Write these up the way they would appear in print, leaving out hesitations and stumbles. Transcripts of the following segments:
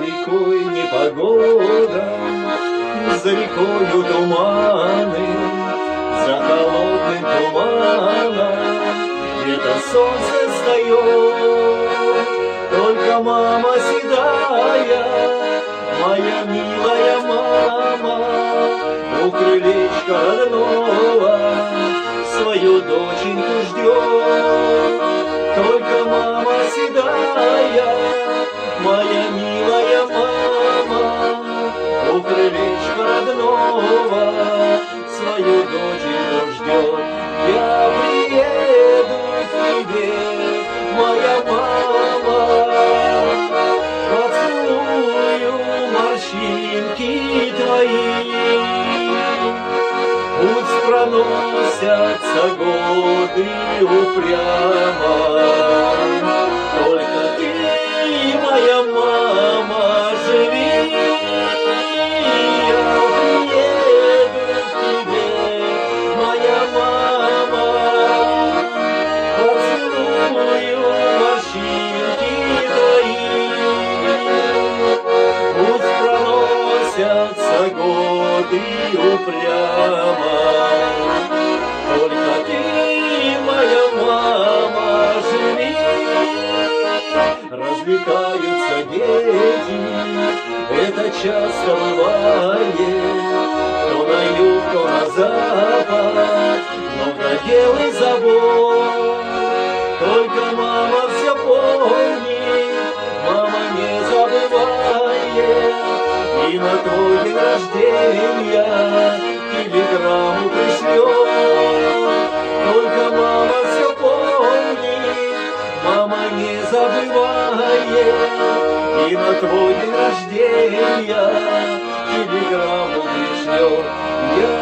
рекой непогода, за рекою туманы, за холодным туманом где-то солнце встает. Только мама седая, моя милая мама, у крылечка родного свою доченьку ждет. Только мама седая, моя милая мама, у крылечка родного свою доченьку ждет. Я приеду к тебе, моя мама, поцелую морщинки твои. Пусть проносятся годы упрямо, только ты, моя мама, живи. Я приеду к тебе, моя мама, поцелую морщинки твои. Пусть проносятся годы упрямо, только ты, моя мама, живи. Развлекаются дети, это часто бывает, то на юг, то на запад, много дел и забот. Только мама все помнит, мама не забывает, и на твой день рождения телеграмму пришлет. Только мама все помнит, мама не забывает, и на твой день рождения телеграмму пришлет. Я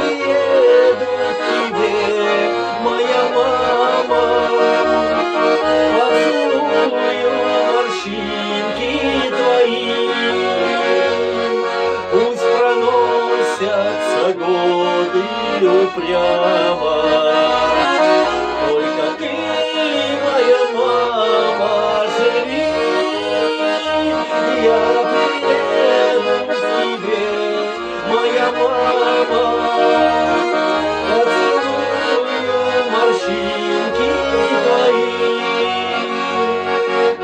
приеду к тебе, моя мама, поцелую морщинки твои. Пусть проносятся годы упрямо, только ты, моя мама, живи. Я приеду к тебе, моя мама, поцелую морщинки твои.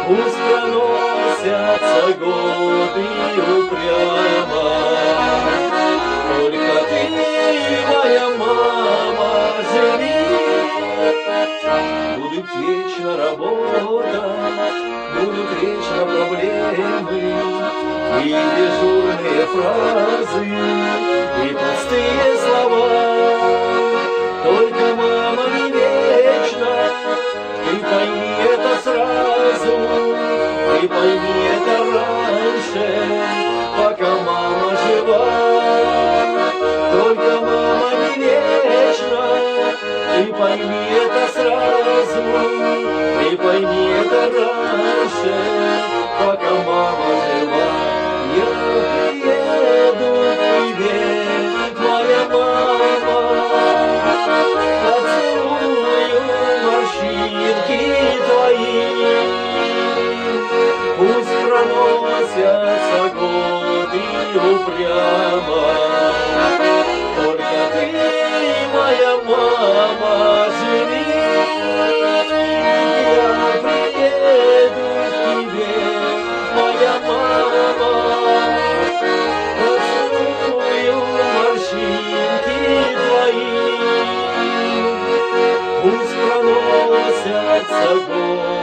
Пусть проносятся годы упрямо, только ты, моя мама, живи. Будет вечно работа, будут вечно проблемы, и дежурные фразы, и пустые слова. Только мама не вечна, ты пойми это сразу, ты пойми это раньше, пока мама жива. Только мама не вечна, ты пойми это сразу, ты пойми это раньше, пока мама жива. Я приеду к тебе, моя мама, поцелую морщинки твои. Пусть проносятся годы упрямо, только ты, моя мама, живи. Я приеду к тебе, моя мама, поцелую морщинки твои. Пусть проносятся годы